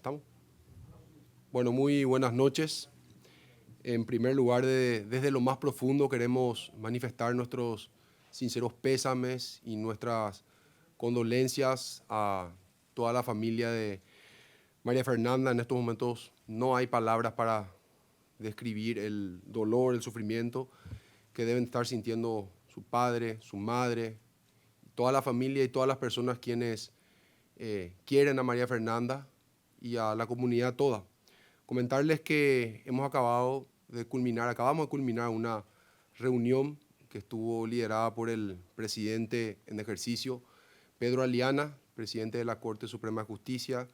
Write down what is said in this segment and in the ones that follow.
¿Estamos? Bueno, muy buenas noches. En primer lugar, desde lo más profundo queremos manifestar nuestros sinceros pésames y nuestras condolencias a toda la familia de María Fernanda. En estos momentos no hay palabras para describir el dolor, el sufrimiento que deben estar sintiendo su padre, su madre, toda la familia y todas las personas quienes quieren a María Fernanda y a la comunidad toda. Comentarles que acabamos de culminar una reunión que estuvo liderada por el presidente en ejercicio, Pedro Aliana, presidente de la Corte Suprema de Justicia,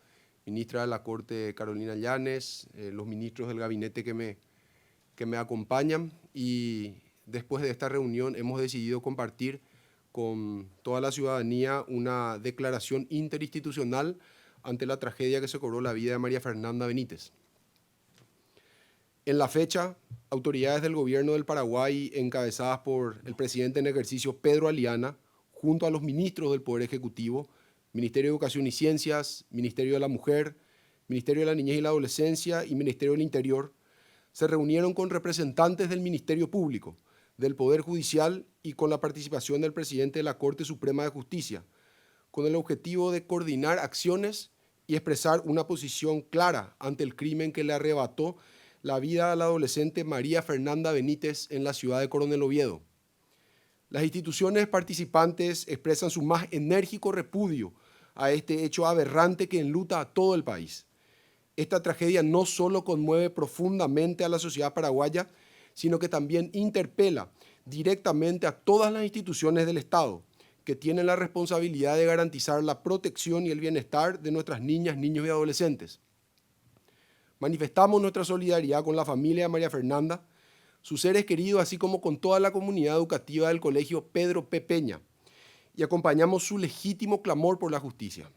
ministra de la Corte Carolina Llanes, los ministros del gabinete que me acompañan, y después de esta reunión hemos decidido compartir con toda la ciudadanía una declaración interinstitucional ante la tragedia que se cobró la vida de María Fernanda Benítez. En la fecha, autoridades del gobierno del Paraguay, encabezadas por el presidente en ejercicio Pedro Aliana, junto a los ministros del Poder Ejecutivo, Ministerio de Educación y Ciencias, Ministerio de la Mujer, Ministerio de la Niñez y la Adolescencia y Ministerio del Interior, se reunieron con representantes del Ministerio Público, del Poder Judicial y con la participación del presidente de la Corte Suprema de Justicia, con el objetivo de coordinar acciones y expresar una posición clara ante el crimen que le arrebató la vida a la adolescente María Fernanda Benítez en la ciudad de Coronel Oviedo. Las instituciones participantes expresan su más enérgico repudio a este hecho aberrante que enluta a todo el país. Esta tragedia no solo conmueve profundamente a la sociedad paraguaya, sino que también interpela directamente a todas las instituciones del Estado, que tienen la responsabilidad de garantizar la protección y el bienestar de nuestras niñas, niños y adolescentes. Manifestamos nuestra solidaridad con la familia de María Fernanda, sus seres queridos, así como con toda la comunidad educativa del Colegio Pedro P. Peña, y acompañamos su legítimo clamor por la justicia.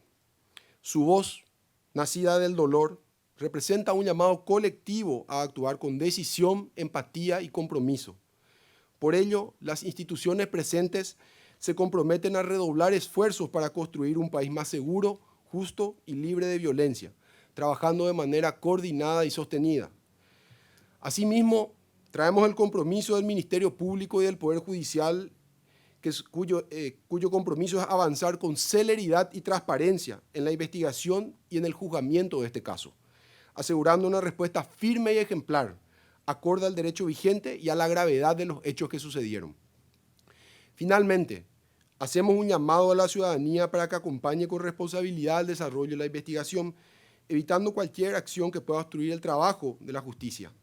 Su voz, nacida del dolor, representa un llamado colectivo a actuar con decisión, empatía y compromiso. Por ello, las instituciones presentes se comprometen a redoblar esfuerzos para construir un país más seguro, justo y libre de violencia, trabajando de manera coordinada y sostenida. Asimismo, traemos el compromiso del Ministerio Público y del Poder Judicial, cuyo compromiso es avanzar con celeridad y transparencia en la investigación y en el juzgamiento de este caso, asegurando una respuesta firme y ejemplar, acorde al derecho vigente y a la gravedad de los hechos que sucedieron. Finalmente, hacemos un llamado a la ciudadanía para que acompañe con responsabilidad el desarrollo de la investigación, evitando cualquier acción que pueda obstruir el trabajo de la justicia.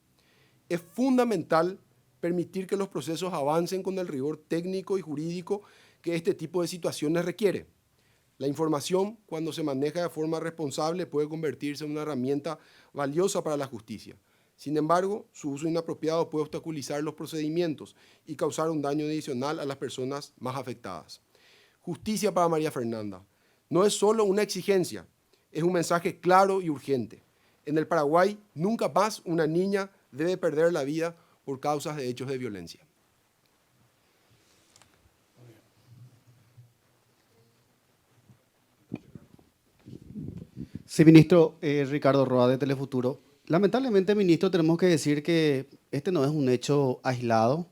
Es fundamental permitir que los procesos avancen con el rigor técnico y jurídico que este tipo de situaciones requiere. La información, cuando se maneja de forma responsable, puede convertirse en una herramienta valiosa para la justicia. Sin embargo, su uso inapropiado puede obstaculizar los procedimientos y causar un daño adicional a las personas más afectadas. Justicia para María Fernanda no es solo una exigencia, es un mensaje claro y urgente. En el Paraguay, nunca más una niña debe perder la vida por causas de hechos de violencia. Sí, ministro, Ricardo Roa de Telefuturo. Lamentablemente, ministro, tenemos que decir que este no es un hecho aislado.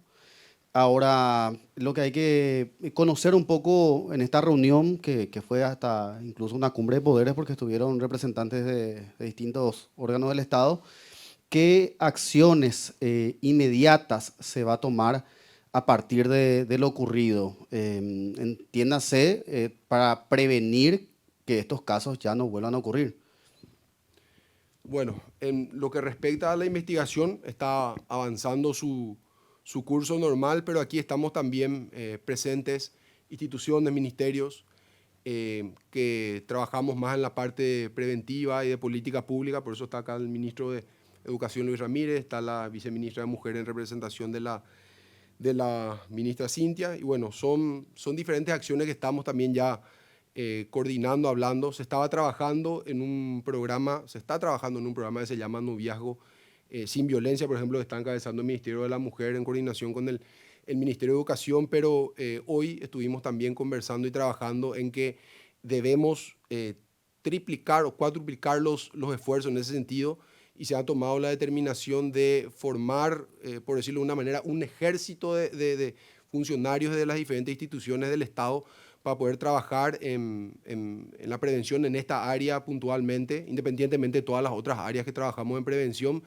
Ahora, lo que hay que conocer un poco en esta reunión, que fue hasta incluso una cumbre de poderes, porque estuvieron representantes de distintos órganos del Estado, qué acciones inmediatas se va a tomar a partir de lo ocurrido. Entiéndase, para prevenir que estos casos ya no vuelvan a ocurrir. Bueno, en lo que respecta a la investigación, está avanzando su curso normal, pero aquí estamos también presentes instituciones, ministerios, que trabajamos más en la parte preventiva y de política pública. Por eso está acá el ministro de Educación, Luis Ramírez, está la viceministra de Mujer en representación de la ministra Cintia. Y bueno, son diferentes acciones que estamos también ya coordinando, hablando. Se está trabajando en un programa que se llama Noviazgo sin Violencia, por ejemplo, que está encabezando el Ministerio de la Mujer en coordinación con el Ministerio de Educación, pero hoy estuvimos también conversando y trabajando en que debemos triplicar o cuadruplicar los esfuerzos en ese sentido y se ha tomado la determinación de formar, por decirlo de una manera, un ejército de funcionarios de las diferentes instituciones del Estado para poder trabajar en la prevención en esta área puntualmente, independientemente de todas las otras áreas que trabajamos en prevención,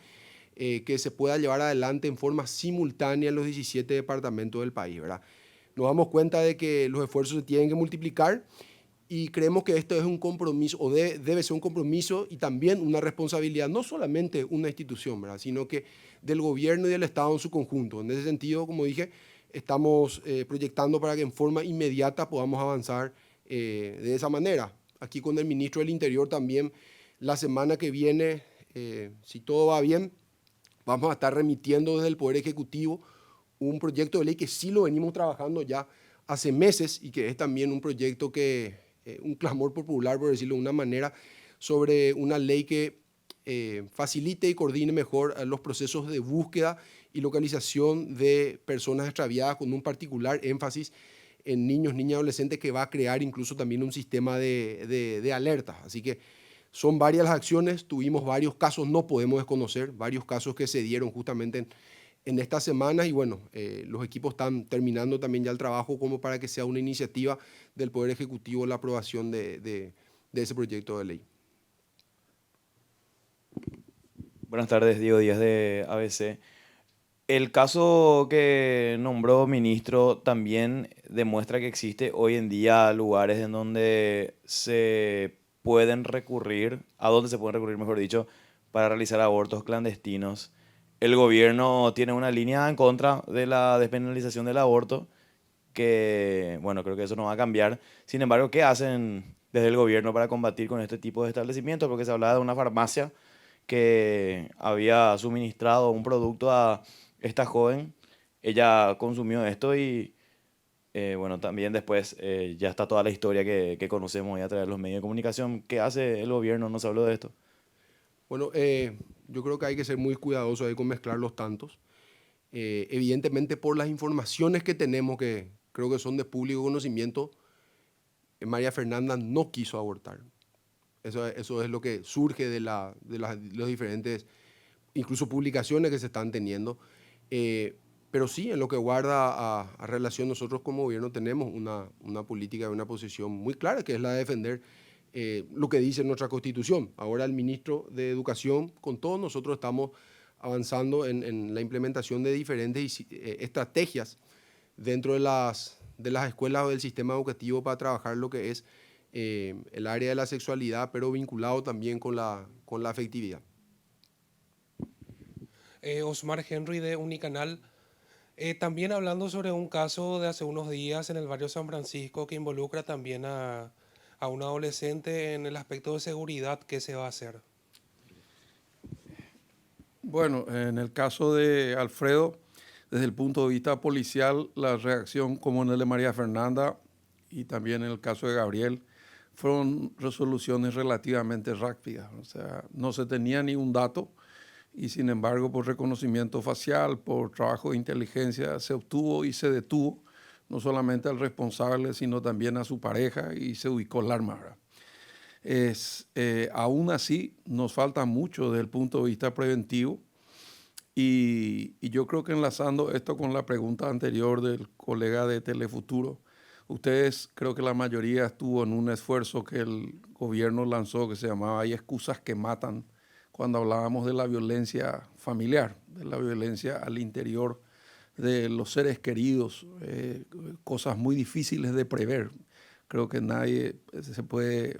que se pueda llevar adelante en forma simultánea en los 17 departamentos del país, ¿verdad? Nos damos cuenta de que los esfuerzos se tienen que multiplicar y creemos que esto es un compromiso, o debe ser un compromiso y también una responsabilidad, no solamente una institución, ¿verdad?, sino que del gobierno y del Estado en su conjunto. En ese sentido, como dije, estamos proyectando para que en forma inmediata podamos avanzar de esa manera. Aquí con el ministro del Interior también, la semana que viene, si todo va bien, vamos a estar remitiendo desde el Poder Ejecutivo un proyecto de ley que sí lo venimos trabajando ya hace meses y que es también un proyecto que, un clamor popular, por decirlo de una manera, sobre una ley que facilite y coordine mejor los procesos de búsqueda y localización de personas extraviadas, con un particular énfasis en niños, niñas y adolescentes, que va a crear incluso también un sistema de alertas. Así que son varias las acciones, tuvimos varios casos, no podemos desconocer, varios casos que se dieron justamente en estas semanas y bueno, los equipos están terminando también ya el trabajo como para que sea una iniciativa del Poder Ejecutivo la aprobación de ese proyecto de ley. Buenas tardes, Diego Díaz de ABC. El caso que nombró ministro también demuestra que existe hoy en día lugares en donde se pueden recurrir, a donde se pueden recurrir, mejor dicho, para realizar abortos clandestinos. El gobierno tiene una línea en contra de la despenalización del aborto, que, bueno, creo que eso no va a cambiar. Sin embargo, ¿qué hacen desde el gobierno para combatir con este tipo de establecimientos? Porque se hablaba de una farmacia que había suministrado un producto a esta joven. Ella consumió esto y, bueno, también después ya está toda la historia que conocemos ya a través de los medios de comunicación. ¿Qué hace el gobierno? No se habló de esto. Bueno, yo creo que hay que ser muy cuidadosos ahí con mezclar los tantos. Evidentemente, por las informaciones que tenemos, que creo que son de público conocimiento, María Fernanda no quiso abortar. Eso es lo que surge de los diferentes, incluso publicaciones que se están teniendo. Pero sí, en lo que guarda a relación, nosotros como gobierno tenemos una política y una posición muy clara, que es la de defender lo que dice nuestra Constitución. Ahora el ministro de Educación, con todos nosotros estamos avanzando en la implementación de diferentes estrategias dentro de las escuelas o del sistema educativo para trabajar lo que es el área de la sexualidad, pero vinculado también con la afectividad. Osmar Henry de Unicanal. También hablando sobre un caso de hace unos días en el barrio San Francisco que involucra también a un adolescente en el aspecto de seguridad, ¿qué se va a hacer? Bueno, en el caso de Alfredo, desde el punto de vista policial, la reacción, como en el de María Fernanda y también en el caso de Gabriel, fueron resoluciones relativamente rápidas. O sea, no se tenía ni un dato y sin embargo por reconocimiento facial, por trabajo de inteligencia, se obtuvo y se detuvo no solamente al responsable, sino también a su pareja y se ubicó el arma, ¿verdad? Aún así, nos falta mucho desde el punto de vista preventivo y yo creo que enlazando esto con la pregunta anterior del colega de Telefuturo, ustedes, creo que la mayoría estuvo en un esfuerzo que el gobierno lanzó que se llamaba "Hay excusas que matan", cuando hablábamos de la violencia familiar, de la violencia al interior de los seres queridos, cosas muy difíciles de prever. Creo que nadie se puede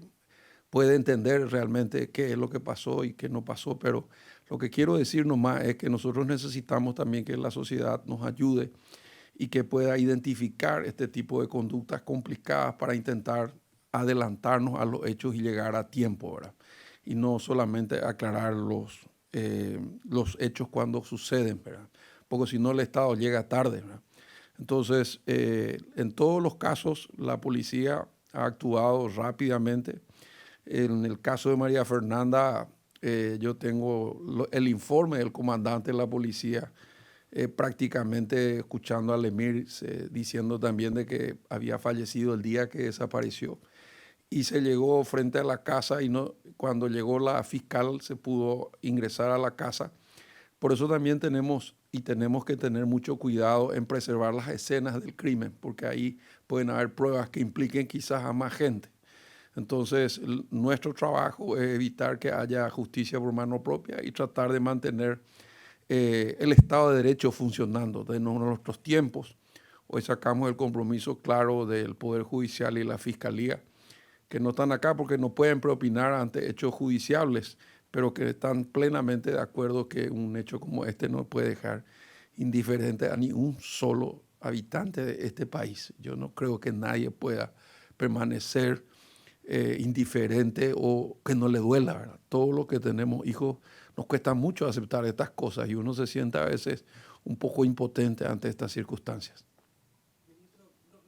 entender realmente qué es lo que pasó y qué no pasó, pero lo que quiero decir nomás es que nosotros necesitamos también que la sociedad nos ayude y que pueda identificar este tipo de conductas complicadas para intentar adelantarnos a los hechos y llegar a tiempo, ¿verdad? Y no solamente aclarar los hechos cuando suceden, ¿verdad? Porque si no el Estado llega tarde, ¿verdad? Entonces, en todos los casos la policía ha actuado rápidamente. En el caso de María Fernanda, yo tengo el informe del comandante de la policía, prácticamente escuchando al Emir diciendo también de que había fallecido el día que desapareció. y se llegó frente a la casa y no, cuando llegó la fiscal se pudo ingresar a la casa. Por eso también tenemos que tener mucho cuidado en preservar las escenas del crimen, porque ahí pueden haber pruebas que impliquen quizás a más gente. Entonces, nuestro trabajo es evitar que haya justicia por mano propia y tratar de mantener el Estado de Derecho funcionando. De nuestros tiempos, hoy sacamos el compromiso claro del Poder Judicial y la Fiscalía, que no están acá porque no pueden preopinar ante hechos judiciables, pero que están plenamente de acuerdo que un hecho como este no puede dejar indiferente a ni un solo habitante de este país. Yo no creo que nadie pueda permanecer indiferente o que no le duela, ¿verdad? Todo lo que tenemos hijos nos cuesta mucho aceptar estas cosas y uno se siente a veces un poco impotente ante estas circunstancias.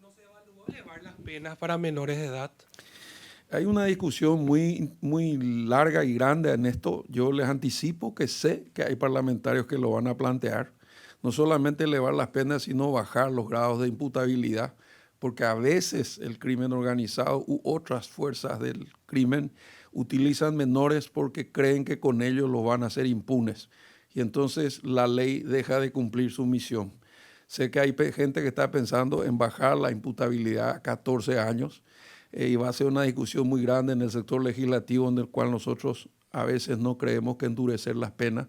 ¿No se evaluó elevar las penas para menores de edad? Hay una discusión muy larga y grande en esto. Yo les anticipo que sé que hay parlamentarios que lo van a plantear. No solamente elevar las penas, sino bajar los grados de imputabilidad, porque a veces el crimen organizado u otras fuerzas del crimen utilizan menores porque creen que con ellos los van a hacer impunes. Y entonces la ley deja de cumplir su misión. Sé que hay gente que está pensando en bajar la imputabilidad a 14 años. Y va a ser una discusión muy grande en el sector legislativo en el cual nosotros a veces no creemos que endurecer las penas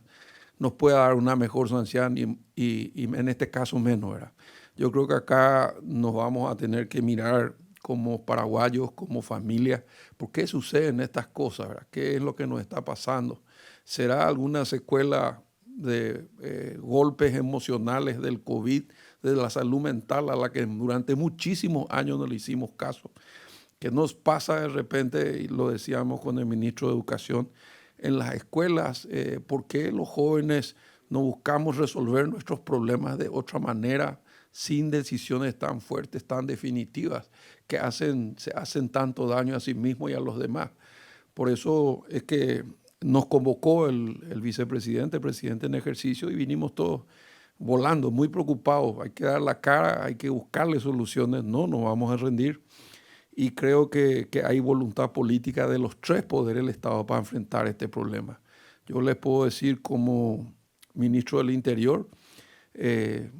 nos pueda dar una mejor sanción y en este caso menos, ¿verdad? Yo creo que acá nos vamos a tener que mirar como paraguayos, como familia, ¿por qué suceden estas cosas, ¿verdad? ¿Qué es lo que nos está pasando? ¿Será alguna secuela de golpes emocionales del COVID, de la salud mental a la que durante muchísimos años no le hicimos caso? ¿Qué nos pasa de repente, y lo decíamos con el ministro de Educación, en las escuelas? ¿Por qué los jóvenes no buscamos resolver nuestros problemas de otra manera, sin decisiones tan fuertes, tan definitivas, que se hacen tanto daño a sí mismos y a los demás? Por eso es que nos convocó el vicepresidente, el presidente en ejercicio, y vinimos todos volando, muy preocupados. Hay que dar la cara, hay que buscarle soluciones, no nos vamos a rendir. Y creo que hay voluntad política de los tres poderes del Estado para enfrentar este problema. Yo les puedo decir como ministro del Interior,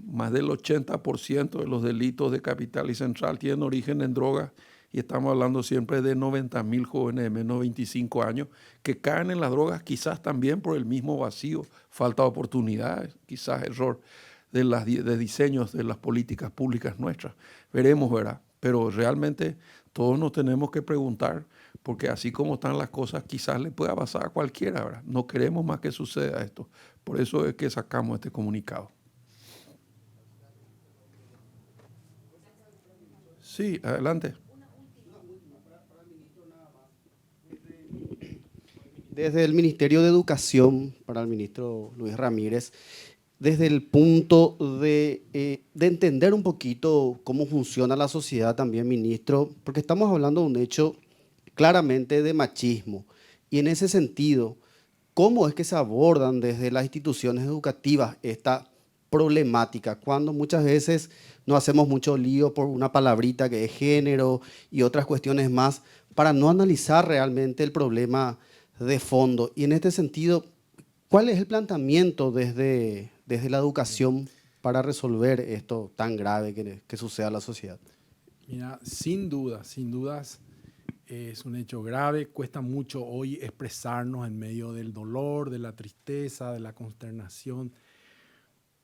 más del 80% de los delitos de Capital y Central tienen origen en drogas y estamos hablando siempre de 90.000 jóvenes de menos de 25 años que caen en las drogas, quizás también por el mismo vacío, falta de oportunidades, quizás error de diseños de las políticas públicas nuestras. Veremos, ¿verdad? Pero realmente todos nos tenemos que preguntar, porque así como están las cosas, quizás le pueda pasar a cualquiera, ¿verdad? No queremos más que suceda esto. Por eso es que sacamos este comunicado. Sí, adelante. Desde el Ministerio de Educación, para el ministro Luis Ramírez, desde el punto de entender un poquito cómo funciona la sociedad también, ministro, porque estamos hablando de un hecho claramente de machismo. Y en ese sentido, ¿cómo es que se abordan desde las instituciones educativas esta problemática? Cuando muchas veces no hacemos mucho lío por una palabrita que es género y otras cuestiones más, para no analizar realmente el problema de fondo. Y en este sentido, ¿cuál es el planteamiento desde la educación para resolver esto tan grave que sucede a la sociedad? Mira, sin dudas, es un hecho grave. Cuesta mucho hoy expresarnos en medio del dolor, de la tristeza, de la consternación.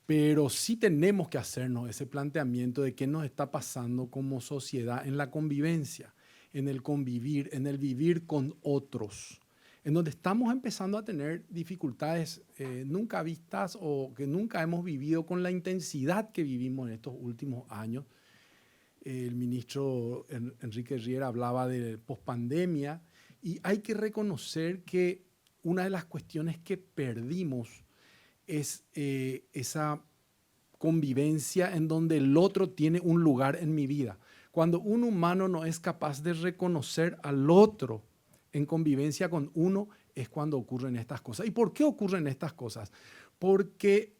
Pero sí tenemos que hacernos ese planteamiento de qué nos está pasando como sociedad en la convivencia, en el convivir, en el vivir con otros, en donde estamos empezando a tener dificultades nunca vistas o que nunca hemos vivido con la intensidad que vivimos en estos últimos años. El ministro Enrique Riera hablaba de pospandemia y hay que reconocer que una de las cuestiones que perdimos es esa convivencia en donde el otro tiene un lugar en mi vida. Cuando un humano no es capaz de reconocer al otro en convivencia con uno, es cuando ocurren estas cosas. ¿Y por qué ocurren estas cosas? Porque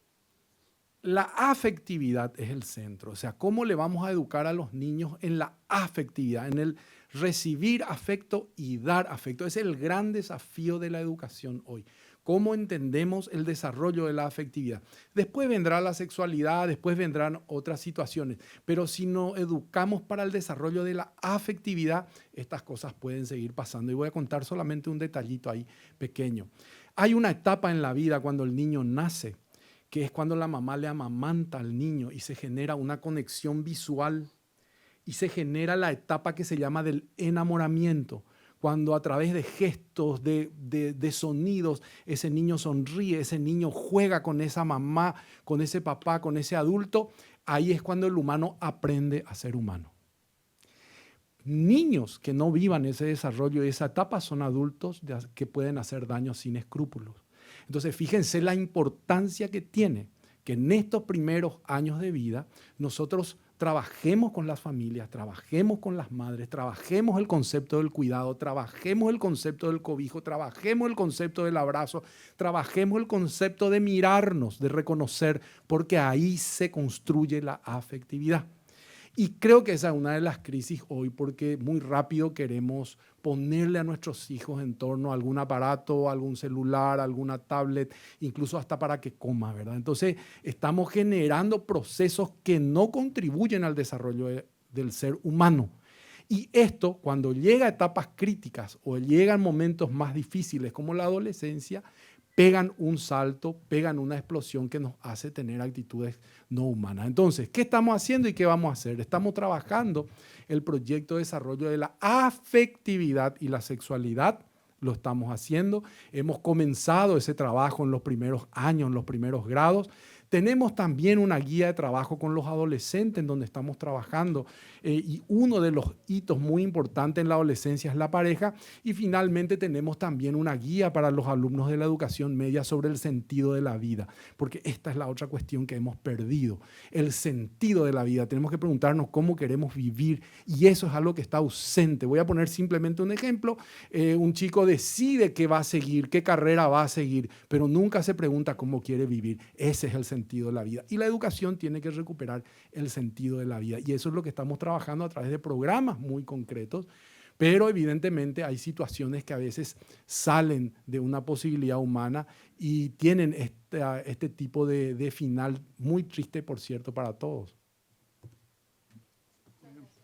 la afectividad es el centro. O sea, ¿cómo le vamos a educar a los niños en la afectividad, en el recibir afecto y dar afecto. Ese es el gran desafío de la educación hoy. ¿Cómo entendemos el desarrollo de la afectividad? Después vendrá la sexualidad, después vendrán otras situaciones, pero si no educamos para el desarrollo de la afectividad, estas cosas pueden seguir pasando. Y voy a contar solamente un detallito ahí pequeño. Hay una etapa en la vida cuando el niño nace, que es cuando la mamá le amamanta al niño y se genera una conexión visual y se genera la etapa que se llama del enamoramiento, cuando a través de gestos, de sonidos, ese niño sonríe, ese niño juega con esa mamá, con ese papá, con ese adulto, ahí es cuando el humano aprende a ser humano. Niños que no vivan ese desarrollo y esa etapa son adultos que pueden hacer daño sin escrúpulos. Entonces, fíjense la importancia que tiene que en estos primeros años de vida nosotros trabajemos con las familias, trabajemos con las madres, trabajemos el concepto del cuidado, trabajemos el concepto del cobijo, trabajemos el concepto del abrazo, trabajemos el concepto de mirarnos, de reconocer, porque ahí se construye la afectividad. Y creo que esa es una de las crisis hoy, porque muy rápido queremos ponerle a nuestros hijos en torno a algún aparato, algún celular, alguna tablet, incluso hasta para que coma, ¿verdad? Entonces, estamos generando procesos que no contribuyen al desarrollo del ser humano. Y esto, cuando llega a etapas críticas o llegan momentos más difíciles como la adolescencia, pegan un salto, pegan una explosión que nos hace tener actitudes no humanas. Entonces, ¿qué estamos haciendo y qué vamos a hacer? Estamos trabajando el proyecto de desarrollo de la afectividad y la sexualidad. Lo estamos haciendo. Hemos comenzado ese trabajo en los primeros años, en los primeros grados. Tenemos también una guía de trabajo con los adolescentes en donde estamos trabajando y uno de los hitos muy importantes en la adolescencia es la pareja y finalmente tenemos también una guía para los alumnos de la educación media sobre el sentido de la vida, porque esta es la otra cuestión que hemos perdido, el sentido de la vida. Tenemos que preguntarnos cómo queremos vivir y eso es algo que está ausente. Voy a poner simplemente un ejemplo. Un chico decide qué va a seguir, qué carrera va a seguir, pero nunca se pregunta cómo quiere vivir. Ese es el sentido de la vida. Y la educación tiene que recuperar el sentido de la vida. Y eso es lo que estamos trabajando a través de programas muy concretos. Pero evidentemente hay situaciones que a veces salen de una posibilidad humana y tienen este tipo de final muy triste, por cierto, para todos.